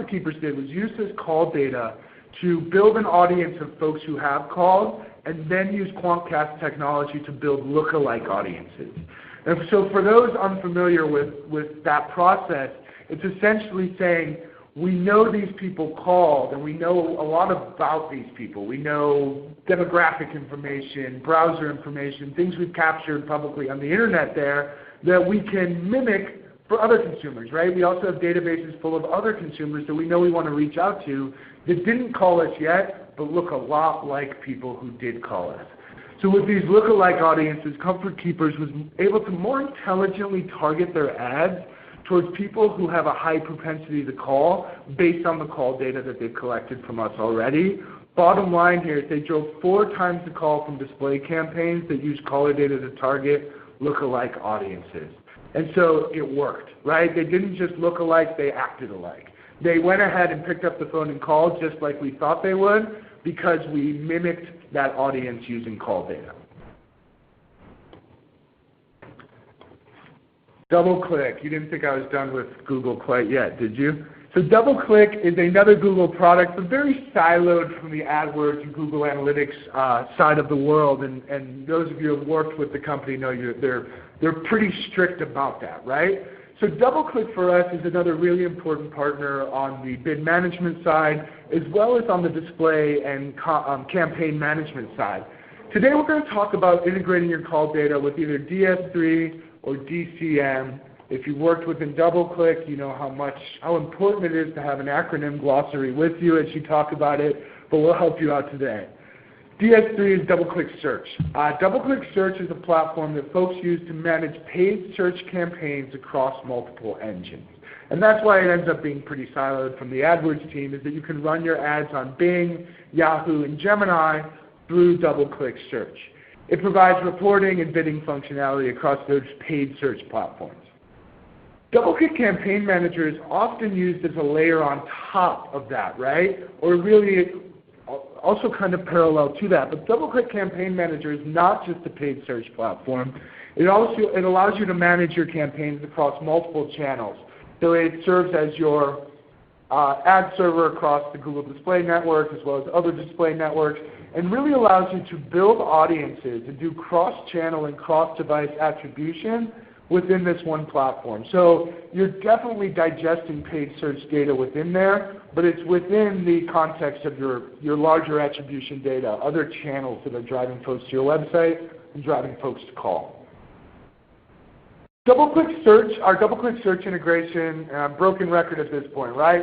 Keepers did was use this call data to build an audience of folks who have called, and then use QuantCast technology to build lookalike audiences. And so for those unfamiliar with that process, it's essentially saying, we know these people called, and we know a lot about these people. We know demographic information, browser information, things we've captured publicly on the internet there that we can mimic for other consumers, right? We also have databases full of other consumers that we know we want to reach out to that didn't call us yet, but look a lot like people who did call us. So with these lookalike audiences, Comfort Keepers was able to more intelligently target their ads towards people who have a high propensity to call based on the call data that they've collected from us already. Bottom line here is they drove 4 times the call from display campaigns that use caller data to target lookalike audiences. And so it worked, right? They didn't just look alike, they acted alike. They went ahead and picked up the phone and called just like we thought they would because we mimicked that audience using call data. DoubleClick. You didn't think I was done with Google quite yet, did you? So DoubleClick is another Google product, but very siloed from the AdWords and Google Analytics side of the world. And those of you who have worked with the company know they're pretty strict about that, right? So DoubleClick for us is another really important partner on the bid management side, as well as on the display and campaign management side. Today we're going to talk about integrating your call data with either DS3 or DCM. If you worked within DoubleClick, you know how important it is to have an acronym glossary with you as you talk about it, but we'll help you out today. DS3 is DoubleClick Search. DoubleClick Search is a platform that folks use to manage paid search campaigns across multiple engines. And that's why it ends up being pretty siloed from the AdWords team, is that you can run your ads on Bing, Yahoo, and Gemini through DoubleClick Search. It provides reporting and bidding functionality across those paid search platforms. DoubleClick Campaign Manager is often used as a layer on top of that, right? Or really also kind of parallel to that. But DoubleClick Campaign Manager is not just a paid search platform. It allows you to manage your campaigns across multiple channels. So it serves as your ad server across the Google Display Network as well as other display networks, and really allows you to build audiences and do cross-channel and cross-device attribution within this one platform. So you're definitely digesting paid search data within there, but it's within the context of your larger attribution data, other channels that are driving folks to your website and driving folks to call. DoubleClick Search, our DoubleClick Search integration, broken record at this point, right?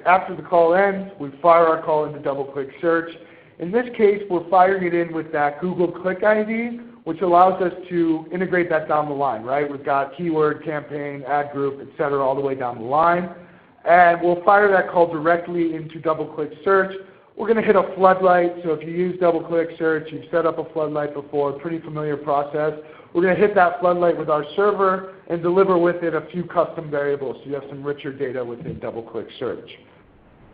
After the call ends, we fire our call into DoubleClick Search. In this case, we're firing it in with that Google Click ID, which allows us to integrate that down the line, right? We've got keyword, campaign, ad group, et cetera, all the way down the line. And we'll fire that call directly into DoubleClick Search. We're going to hit a floodlight. So if you use DoubleClick Search, you've set up a floodlight before, pretty familiar process. We're going to hit that floodlight with our server and deliver with it a few custom variables so you have some richer data within DoubleClick Search.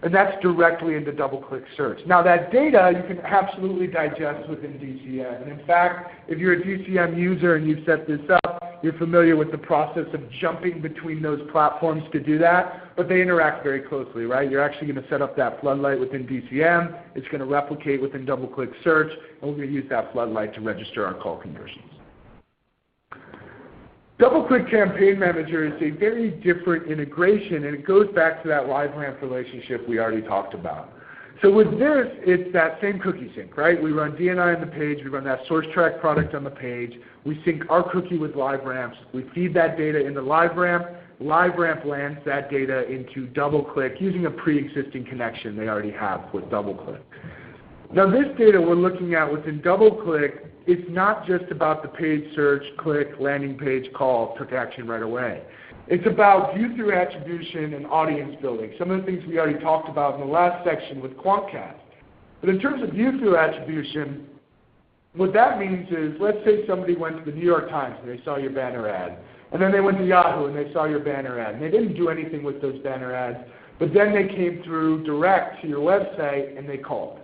And that's directly into DoubleClick Search. Now that data you can absolutely digest within DCM. And in fact, if you're a DCM user and you've set this up, you're familiar with the process of jumping between those platforms to do that, but they interact very closely, right? You're actually going to set up that floodlight within DCM. It's going to replicate within DoubleClick Search, and we're going to use that floodlight to register our call conversions. DoubleClick Campaign Manager is a very different integration, and it goes back to that LiveRamp relationship we already talked about. So with this, it's that same cookie sync, right? We run DNI on the page, we run that source track product on the page, we sync our cookie with LiveRamp's, we feed that data into LiveRamp, LiveRamp lands that data into DoubleClick using a pre-existing connection they already have with DoubleClick. Now this data we're looking at within DoubleClick, it's not just about the page search, click, landing page, call, took action right away. It's about view-through attribution and audience building, some of the things we already talked about in the last section with Quantcast. But in terms of view-through attribution, what that means is, let's say somebody went to the New York Times and they saw your banner ad, and then they went to Yahoo and they saw your banner ad, and they didn't do anything with those banner ads, but then they came through direct to your website and they called.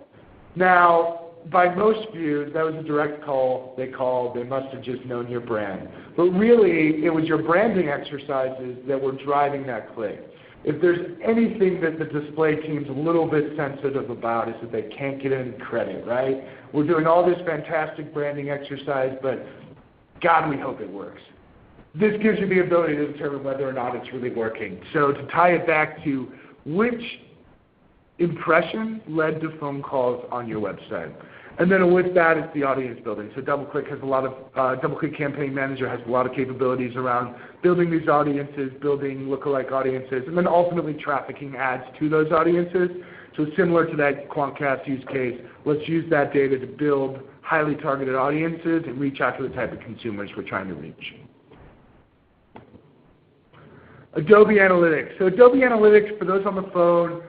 Now, by most views, that was a direct call. They called. They must have just known your brand. But really, it was your branding exercises that were driving that click. If there's anything that the display team's a little bit sensitive about, is that they can't get any credit, right? We're doing all this fantastic branding exercise, but God, we hope it works. This gives you the ability to determine whether or not it's really working. So to tie it back to which impression led to phone calls on your website. And then with that, it's the audience building. So DoubleClick has a lot of, DoubleClick Campaign Manager has a lot of capabilities around building these audiences, building lookalike audiences, and then ultimately trafficking ads to those audiences. So similar to that Quantcast use case, let's use that data to build highly targeted audiences and reach out to the type of consumers we're trying to reach. Adobe Analytics. So Adobe Analytics, for those on the phone,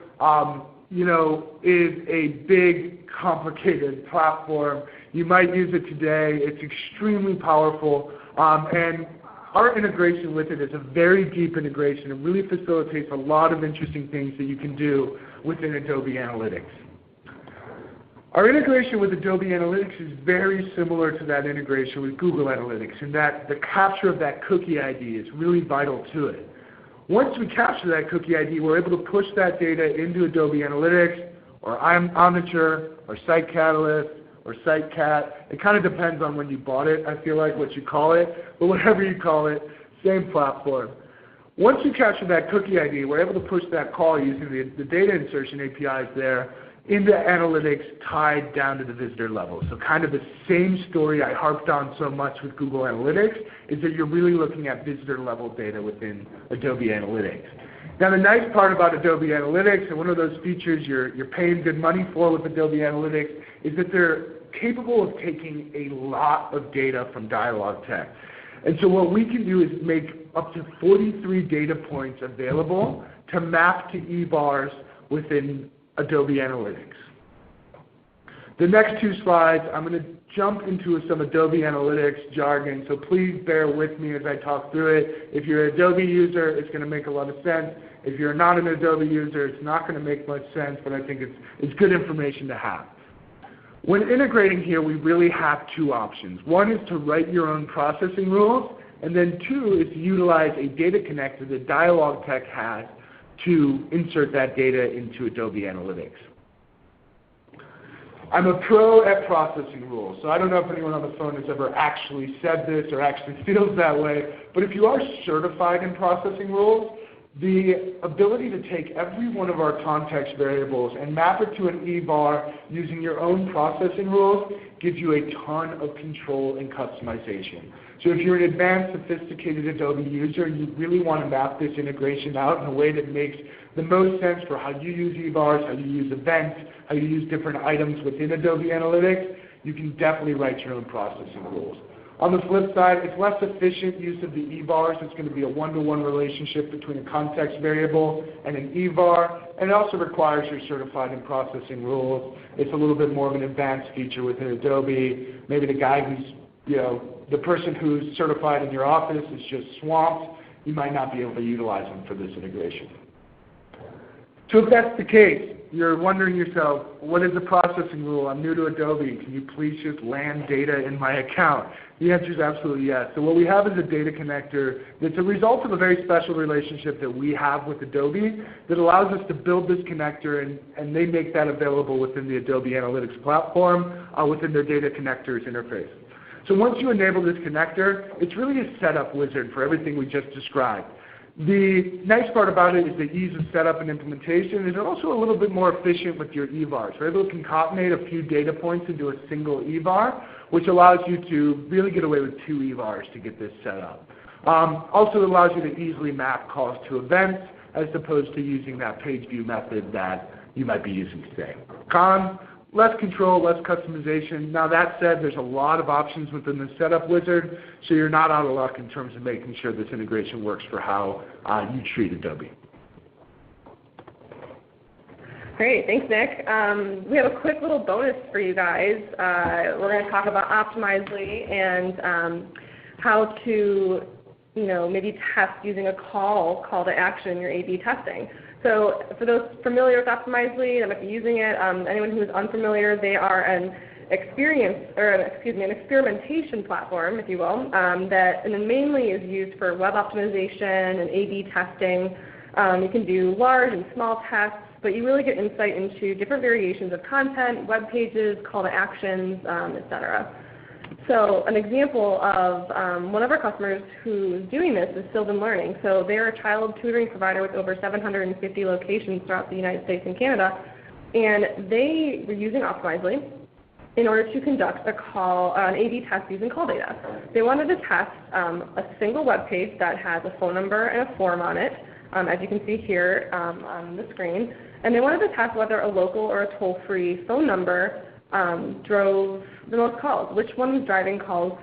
is a big, complicated platform. You might use it today. It's extremely powerful, and our integration with it is a very deep integration. It really facilitates a lot of interesting things that you can do within Adobe Analytics. Our integration with Adobe Analytics is very similar to that integration with Google Analytics, in that the capture of that cookie ID is really vital to it. Once we capture that cookie ID, we're able to push that data into Adobe Analytics or Omniture or Site Catalyst or SiteCat. It kind of depends on when you bought it, I feel like, what you call it. But whatever you call it, same platform. Once you capture that cookie ID, we're able to push that call using the data insertion APIs there into analytics tied down to the visitor level. So kind of the same story I harped on so much with Google Analytics is that you're really looking at visitor level data within Adobe Analytics. Now the nice part about Adobe Analytics, and one of those features you're paying good money for with Adobe Analytics, is that they're capable of taking a lot of data from DialogTech. And so what we can do is make up to 43 data points available to map to EBARs within Adobe Analytics. The next two slides, I'm going to jump into some Adobe Analytics jargon, so please bear with me as I talk through it. If you're an Adobe user, it's going to make a lot of sense. If you're not an Adobe user, it's not going to make much sense, but I think it's good information to have. When integrating here, we really have two options. One is to write your own processing rules, and then two is to utilize a data connector that DialogTech has to insert that data into Adobe Analytics. I'm a pro at processing rules, so I don't know if anyone on the phone has ever actually said this or actually feels that way, but if you are certified in processing rules, the ability to take every one of our context variables and map it to an EBAR using your own processing rules gives you a ton of control and customization. So if you're an advanced, sophisticated Adobe user and you really want to map this integration out in a way that makes the most sense for how you use EBARs, how you use events, how you use different items within Adobe Analytics, you can definitely write your own processing rules. On the flip side, it's less efficient use of the EBARs. It's going to be a one-to-one relationship between a context variable and an EBAR, and it also requires you're certified in processing rules. It's a little bit more of an advanced feature within Adobe. Maybe the guy who's, the person who's certified in your office is just swamped. You might not be able to utilize them for this integration. So if that's the case, you're wondering yourself, what is a processing rule? I'm new to Adobe. Can you please just land data in my account? The answer is absolutely yes. So what we have is a data connector that's a result of a very special relationship that we have with Adobe that allows us to build this connector, and they make that available within the Adobe Analytics platform within their data connectors interface. So once you enable this connector, it's really a setup wizard for everything we just described. The nice part about it is the ease of setup and implementation. It's also a little bit more efficient with your EBARs. We're able to concatenate a few data points into a single EBAR, which allows you to really get away with two EBARs to get this set up. Also allows you to easily map calls to events as opposed to using that page view method that you might be using today. Con, less control, less customization. Now that said, there's a lot of options within the setup wizard, so you're not out of luck in terms of making sure this integration works for how you treat Adobe. Great, thanks Nick. We have a quick little bonus for you guys. We're going to talk about Optimizely and how to maybe test using a call to action, your A/B testing. So for those familiar with Optimizely that might be using it, anyone who is unfamiliar, they are an experimentation platform, if you will, that mainly is used for web optimization and A/B testing. You can do large and small tests, but you really get insight into different variations of content, web pages, call to actions, etc. So an example of one of our customers who's doing this is Sylvan Learning. So they're a child tutoring provider with over 750 locations throughout the United States and Canada, and they were using Optimizely in order to conduct an A/B test using call data. They wanted to test a single web page that has a phone number and a form on it, as you can see here on the screen, and they wanted to test whether a local or a toll-free phone number drove the most calls, which one was driving calls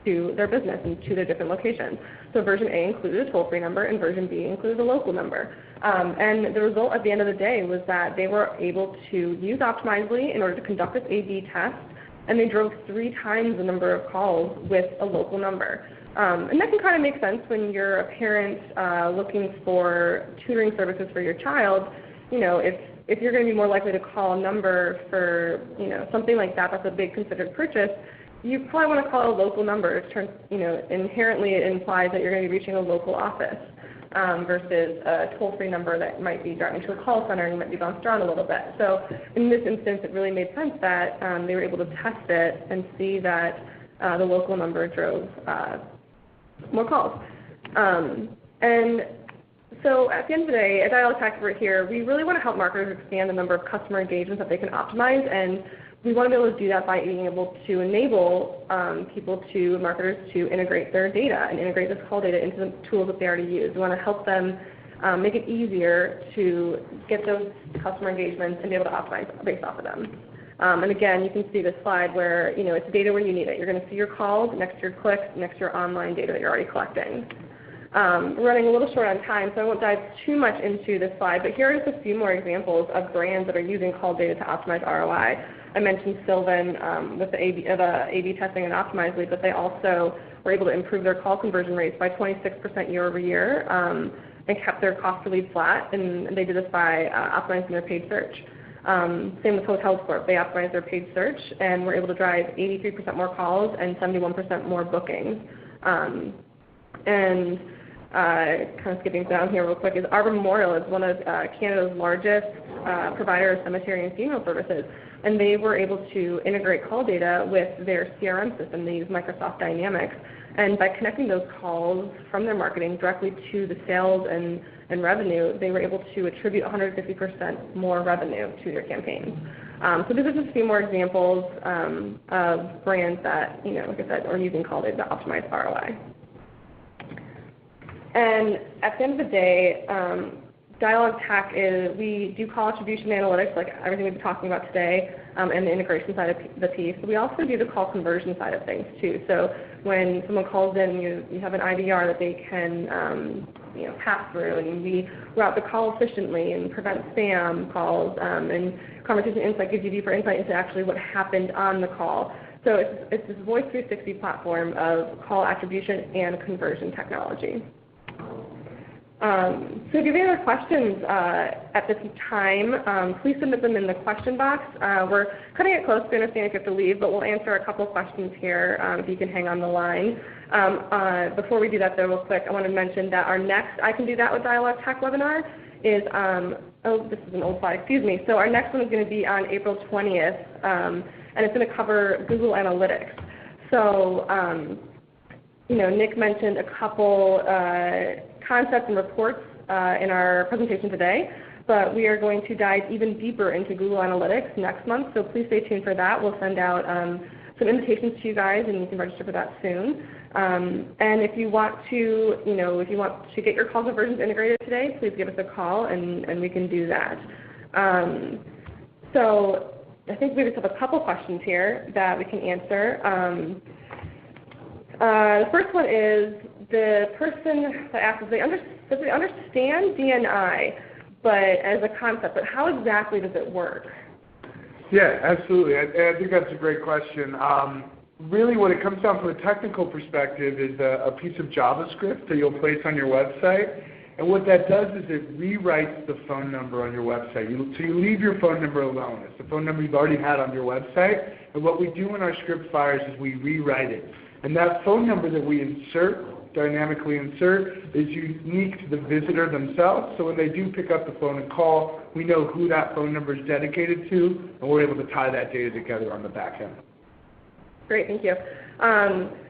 to their business and to their different locations. So version A included a toll-free number and version B included a local number. And the result at the end of the day was that they were able to use Optimizely in order to conduct this A/B test, and they drove 3 times the number of calls with a local number. And that can kind of make sense when you're a parent looking for tutoring services for your child. If you're going to be more likely to call a number for something like that, that's a big considered purchase, you probably want to call a local number. Inherently it implies that you're going to be reaching a local office versus a toll-free number that might be driving to a call center and you might be bounced around a little bit. So in this instance, it really made sense that they were able to test it and see that the local number drove more calls. And so at the end of the day, at DialogTech right here, we really want to help marketers expand the number of customer engagements that they can optimize, and we want to be able to do that by being able to enable marketers to integrate their data and integrate this call data into the tools that they already use. We want to help them make it easier to get those customer engagements and be able to optimize based off of them. And again, you can see this slide where it's data where you need it. You're going to see your calls next to your clicks, next to your online data that you're already collecting. We're running a little short on time, so I won't dive too much into this slide, but here are just a few more examples of brands that are using call data to optimize ROI. I mentioned Sylvan with the A/B testing and Optimizely, but they also were able to improve their call conversion rates by 26% year over year and kept their cost per lead flat, and they did this by optimizing their paid search. Same with Hotels Corp. They optimized their paid search and were able to drive 83% more calls and 71% more bookings. And kind of skipping down here real quick is Arbor Memorial is one of Canada's largest provider of cemetery and funeral services, and they were able to integrate call data with their CRM system. They use Microsoft Dynamics, and by connecting those calls from their marketing directly to the sales and revenue, they were able to attribute 150% more revenue to their campaigns. So these are just a few more examples of brands that, like I said, are using call data to optimize ROI. And at the end of the day, DialogTech we do call attribution analytics, like everything we've been talking about today, and the integration side of the piece. But we also do the call conversion side of things too. So when someone calls in, you have an IVR that they can pass through, and we route the call efficiently and prevent spam calls. And Conversation Insight gives you deeper insight into actually what happened on the call. So it's this Voice 360 platform of call attribution and conversion technology. So if you have any other questions at this time, please submit them in the question box. We're cutting it close. We understand if you have to leave, but we'll answer a couple of questions here if you can hang on the line. Before we do that, though, real quick, I want to mention that our next I Can Do That with DialogTech webinar is, this is an old slide, excuse me. So our next one is going to be on April 20th, and it's going to cover Google Analytics. So, Nick mentioned a couple concepts and reports in our presentation today, but we are going to dive even deeper into Google Analytics next month, so please stay tuned for that. We'll send out some invitations to you guys, and you can register for that soon. And if you want to get your call conversions integrated today, please give us a call, and we can do that. So I think we just have a couple questions here that we can answer. The first one is, the person that asks, does they understand DNI as a concept, but how exactly does it work? Yeah, absolutely. I think that's a great question. Really what it comes down from a technical perspective is a piece of JavaScript that you'll place on your website. And what that does is it rewrites the phone number on your website. So you leave your phone number alone. It's the phone number you've already had on your website. And what we do in our script fires is we rewrite it. And that phone number that we dynamically insert, is unique to the visitor themselves. So when they do pick up the phone and call, we know who that phone number is dedicated to, and we're able to tie that data together on the back end. Great, thank you.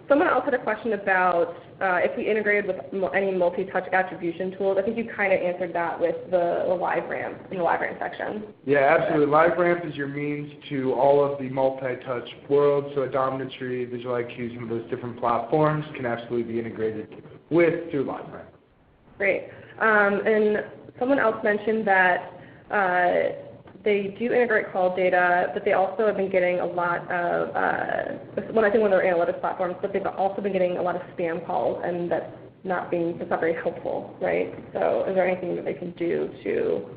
Someone else had a question about if we integrated with any multi-touch attribution tools. I think you kind of answered that with the LiveRamp in the LiveRamp section. Yeah, absolutely. LiveRamp is your means to all of the multi-touch worlds. So Adometry, Visual IQ, some of those different platforms can absolutely be integrated through LiveRamp. Great. And someone else mentioned that they do integrate call data, but they also have been getting a lot of, one of their analytics platforms, but they've also been getting a lot of spam calls, and that's not very helpful, right? So is there anything that they can do to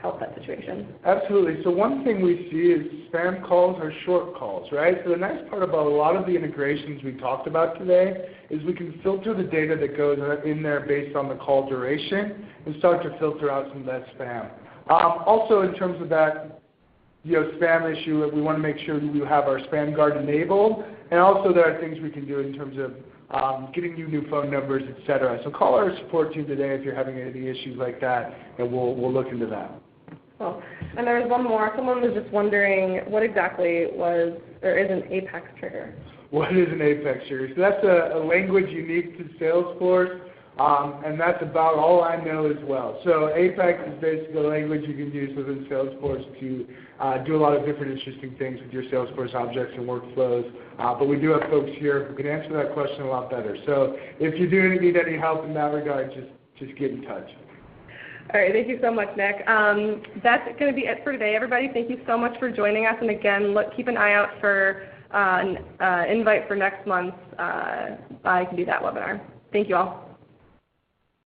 help that situation? Absolutely. So one thing we see is spam calls are short calls, right? So the nice part about a lot of the integrations we talked about today is we can filter the data that goes in there based on the call duration and start to filter out some of that spam. Also, in terms of that spam issue, we want to make sure that we have our spam guard enabled, and also there are things we can do in terms of getting you new phone numbers, etc. So call our support team today if you're having any issues like that, and we'll look into that. Cool. And there was one more. Someone was just wondering what exactly is an Apex trigger? What is an Apex trigger? So that's a language unique to Salesforce. And that's about all I know as well. So Apex is basically a language you can use within Salesforce to do a lot of different interesting things with your Salesforce objects and workflows. But we do have folks here who can answer that question a lot better. So if you do need any help in that regard, just get in touch. All right, thank you so much, Nick. That's going to be it for today, everybody. Thank you so much for joining us. And again, keep an eye out for an invite for next month. I can do that webinar. Thank you all.